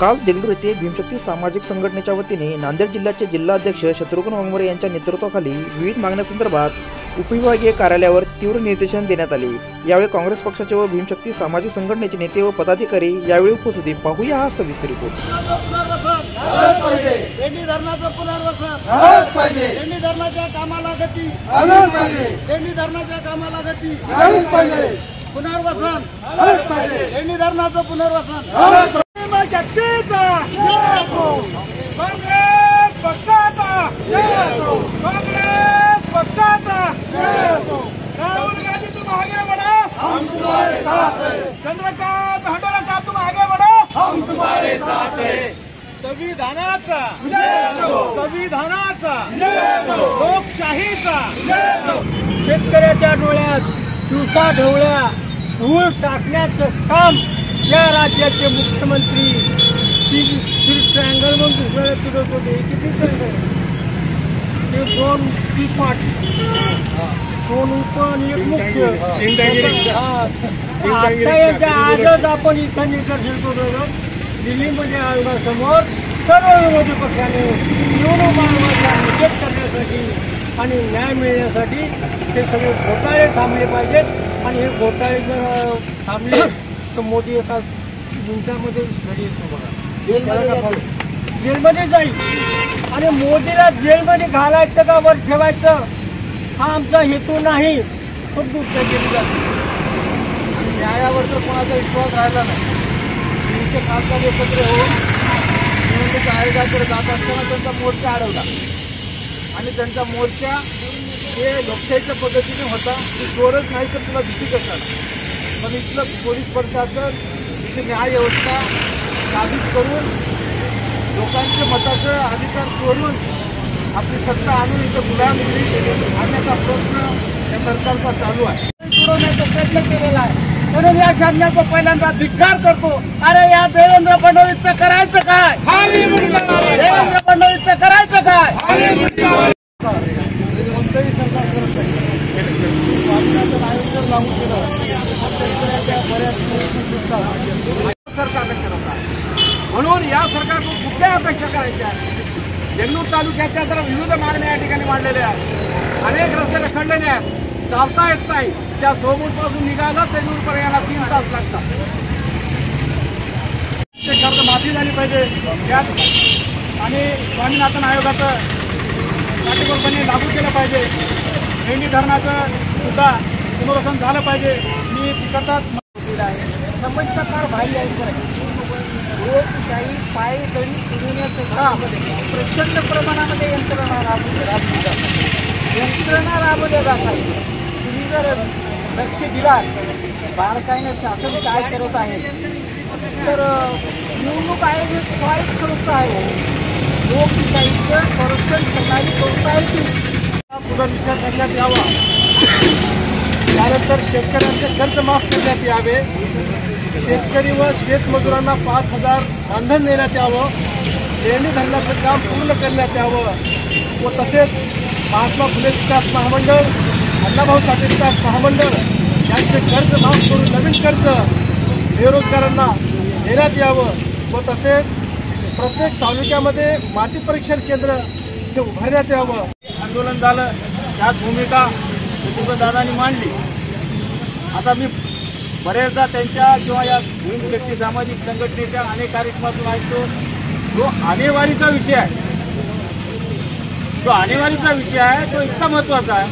काल देगलूर येथे भीमशक्ती सामाजिक संघटनेच्या वतीने नांदेड जिल्ह्याचे जिल्हाध्यक्ष शत्रुघ्न वाघमारे यांच्या नेतृत्वाखाली विविध मागण्यांसंदर्भात उपविभागीय कार्यालयावर तीव्र निर्देशन देण्यात आले। यावेळी काँग्रेस पक्षाचे व भीमशक्ती सामाजिक संघटनेचे नेते व पदाधिकारी यावेळी उपस्थित होते। पाहूया हा सविस्तर रिपोर्ट। राहुल गांधी तुम आगे बढ़ो, हम तुम्हारे साथ हैं। चंद्रकांत हंडोरा तुम आगे बढ़ो, हम तुम्हारे साथ हैं। संविधानाचा लोकशाहीचा शेतकऱ्याच्या डोळ्यात तुळसा ढवळ्या धूळ टाकण्याचं काम या राज्याचे मुख्यमंत्री श्री ट्रँगल म्हणून दुसऱ्या फिरत होते। किती ट्रँगल ते 2 पाठ 2 पण एक मुख्य आता याच्या आजच आपण इथं निदर्शन करू दिल्लीमध्ये आयोगासमोर सर्व विरोधी पक्षाने निवडणूक आयोगाचा निषेध करण्यासाठी आणि न्याय मिळण्यासाठी ते सगळे घोटाळे थांबले पाहिजेत। आणि हे घोटाळे जर थांबले तर मोदी एका मिनिटामध्ये घरी येतो बघा, जेलमध्ये जाईल। आणि मोदीला जेलमध्ये घालायचं का वर ठेवायचं हा आमचा हेतू नाही, खूप दुसऱ्या केली जाते। न्यायावर तर कोणाचा विश्वास राहिला नाही। 300 खासदार एकत्र होऊन निवडणूक आयोगाकडे जात असताना त्यांचा मोर्चा अडवला आणि त्यांचा मोर्चा हे लोकशाहीच्या पद्धतीने होता की चोरच नाही तर तुला भीती करतात। पण इथलं पोलीस प्रशासन इथे न्याय व्यवस्था साबित करून लोकांच्या मताचा अधिकार चोरून आपली सत्ता आणून इथं गुलामगिरी आणण्याचा प्रयत्न या सरकारचा चालू आहे। सोडवण्याचा प्रयत्न केलेला आहे म्हणून या शासनाचा पहिल्यांदा धिक्कार करतो। अरे या देवेंद्र फडणवीसचं करायचं काय? देवेंद्र फडणवीसचं करायचं काय? कोणतंही सरकार करत नाही। आयोग लागू केलं सरकारने केलं म्हणून या सरकारकडून कुठल्या अपेक्षा करायच्या आहेत? देगलूर तालुक्याच्या तर विविध मागण्या या ठिकाणी मांडलेल्या आहेत। अनेक रस्ते रखडलेले आहेत, चालता येत नाही। त्या सोमूरपासून निघायला देगलूरपर्यंत याला 3 तास लागतात। ते कर्ज माफी झाली पाहिजे यात आणि स्वामीनाथन आयोगाचं काटेकोरपणे लागू केलं पाहिजे। मेंढी धरणाचं सुद्धा पुनर्वसन झालं पाहिजे। मी तिकडचाच समस्या फार भारी आहे। लोकशाही पायदळी पुरवण्याचं काम प्रचंड प्रमाणामध्ये यंत्रणा राबवल्या जात आहे। तुम्ही जर लक्ष दिलात बारकाईने शासन काय करत आहे तर निवडणूक आयोग एक स्वायत्त संस्था आहे। लोकशाहीचं संरक्षण करणारी संस्था आहे ती पुनर्विचार करण्यात यावा। त्यानंतर शेतकऱ्यांचे कर्ज माफ करण्यात यावे। शेतकरी व शेतमजुरांना 5,000 मानधन देण्यात यावं। लेणी धरणाचं काम पूर्ण करण्यात यावं व तसेच महात्मा फुले विकास महामंडळ, अण्णाभाऊ साठे विकास महामंडळ यांचे कर्ज माफ करून नवीन कर्ज बेरोजगारांना देण्यात यावं व तसेच प्रत्येक तालुक्यामध्ये माती परीक्षण केंद्र इथे उभारण्यात यावं। आंदोलन झालं त्यात भूमिका दादांनी मांडली। आता मी बरेचदा त्यांच्या किंवा या भीमशक्ती सामाजिक संघटनेच्या अनेक कार्यक्रमातून ऐकतो जो आणेवारीचा विषय आहे, तो इतका महत्वाचा आहे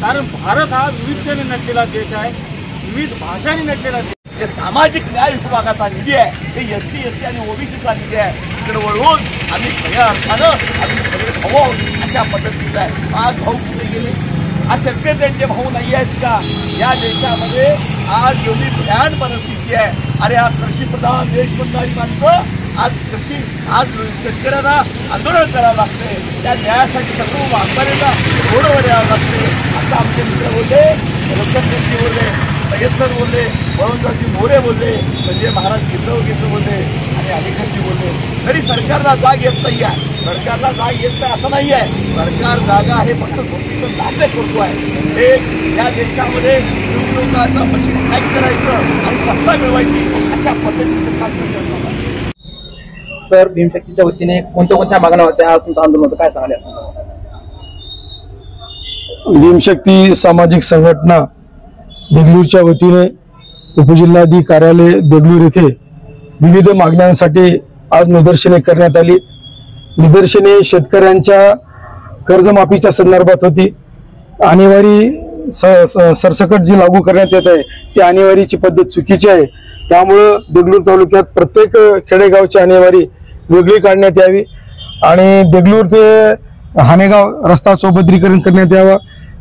कारण भारत हा विविधतेने नटलेला देश आहे, विविध भाषांनी नटलेला देश। हे सामाजिक न्याय विभागाचा निधी आहे, हे SC ST आणि OBCचा निधी आहे। इकडे वळवून आम्ही खऱ्या अर्थानं आम्ही सगळे भाऊ अशा पद्धतीचा आहे। आज भाऊ कुठे गेले? आज शेतकरी त्यांचे भाऊ नाही आहेत का? या देशामध्ये आज एवढी भयान परिस्थिती आहे। अरे हा कृषीप्रधान देश म्हणणारी माणसं आज शेतकऱ्यांना आंदोलन करावं लागते, त्या न्यायासाठी सर्व आमदारांना रोडवर यावं लागते। आता आमचे मित्र बोलले, रंजन रेड्डी बोलले, सय्यद बोलले, वरुणरावजी मोरे बोलले, संजय महाराज गिरगाव बोलले आणि अनेकांची बोलले। तरी सरकारला जाग येत नाही आहे। सरकारला जाग येत नाही असं नाही आहे। सरकार जागा आहे फक्त गोष्टीचं नाट्य करतो आहे। हे या देशामध्ये निवडणुकांचं मशीन हॅक करायचं आणि सत्ता मिळवायची अशा पद्धतीचं काम करण्यात आलं। सर भीमशक्तीच्या वतीने कोणत्या मागण्या होत्या, आज तुमचं आंदोलन होतं, काय सांगाल यासंदर्भात? भीमशक्ती सामाजिक संघटना देगलूरच्या वतीने उपजिल्हाधिकारी कार्यालय देगलूर येथे विविध मागण्यांसाठी आज निदर्शने करण्यात आली. निदर्शने शेतकऱ्यांच्या कर्जमाफीच्या संदर्भात होती. आणेवारी सरसकट जी लागू करण्यात येत आहे ती आणेवारीची पद्धत चुकीची आहे. त्यामुळं देगलूर तालुक्यात प्रत्येक खेडेगावची आणेवारी वेगळी काढण्यात यावी आणि देगलूर ते हानेगाव रस्ता चौपदरीकरण करण्यात यावा.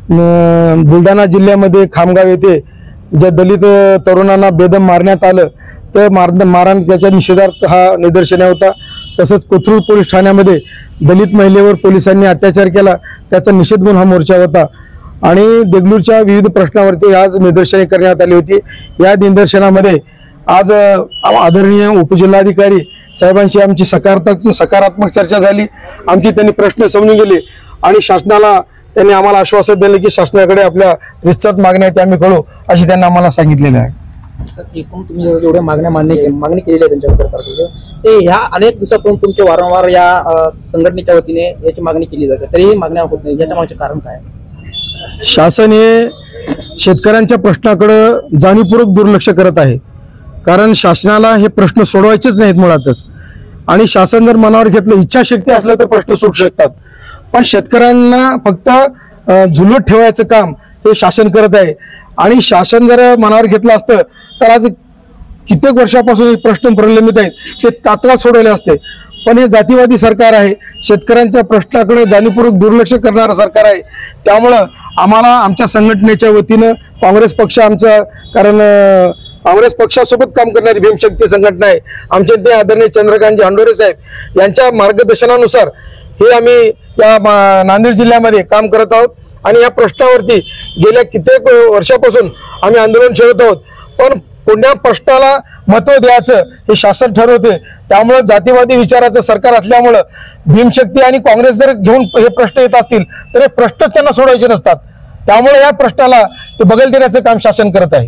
बुलढाणा जिल्ह्यामध्ये खामगाव येथे ज्या दलित तरुणांना बेदम मारण्यात आलं तर मारहाण त्याच्या निषेधार्थ हा निदर्शने होता. तसंच कोथरूड पोलीस ठाण्यामध्ये दलित महिलेवर पोलिसांनी अत्याचार केला त्याचा निषेध म्हणून हा मोर्चा होता. आणि देगलूरच्या विविध प्रश्नावरती आज निदर्शने करण्यात आली होती. या निदर्शनामध्ये आज आदरणीय उपजिल्हाधिकारी साहेबांशी आमची सकारात्मक चर्चा झाली. आमची त्यांनी प्रश्न समजून गेले आणि शासनाला त्यांनी आम्हाला आश्वासन दिले की शासनाकडे आपल्या निश्चित मागण्या आहेत आम्ही कळू अशी त्यांना आम्हाला सांगितलेलं आहे. एकूण तुम्ही जेवढ्या मागणी केलेल्या आहे त्यांच्या सरकारकडे, ते ह्या अनेक दिवसातून तुमचे वारंवार या संघटनेच्या वतीने याची मागणी केली जाते तरीही मागण्या होत नाही, याच्या मागचे कारण काय? शासन हे शेतकऱ्यांच्या प्रश्नाकडे जाणीवपूर्वक दुर्लक्ष करत आहे. कारण शासनाला हे प्रश्न सोडवायचेच नाहीत मुळातच. आणि शासन जर मनावर घेतलं, इच्छाशक्ती असलं तर प्रश्न सुटू शकतात. पण शेतकऱ्यांना फक्त झुलत ठेवायचं काम हे शासन करत आहे. आणि शासन जर मनावर घेतलं असतं तर आज कित्येक वर्षापासून प्रश्न प्रलंबित आहेत ते तात्काळ सोडवले असते. पण हे जातीवादी सरकार आहे, शेतकऱ्यांच्या प्रश्नाकडे जाणीवपूर्वक दुर्लक्ष करणारं सरकार आहे. त्यामुळं आम्हाला आमच्या संघटनेच्या वतीनं काँग्रेस पक्ष कारण काँग्रेस पक्षासोबत काम करणारी भीमशक्ती संघटना आहे. आमचे ते आदरणीय चंद्रकांतजी हंडोरे साहेब यांच्या मार्गदर्शनानुसार हे आम्ही या नांदेड जिल्ह्यामध्ये काम करत आहोत. आणि या प्रश्नावरती गेल्या कित्येक वर्षापासून आम्ही आंदोलन छेडत आहोत. पण कोणत्या प्रश्नाला महत्त्व द्यायचं हे शासन ठरवते. त्यामुळे जातीवादी विचाराचं सरकार असल्यामुळं भीमशक्ती आणि काँग्रेस जर घेऊन हे प्रश्न येत असतील तर हे प्रश्न त्यांना सोडवायचे नसतात. त्यामुळे या प्रश्नाला ते बगल देण्याचं काम शासन करत आहे.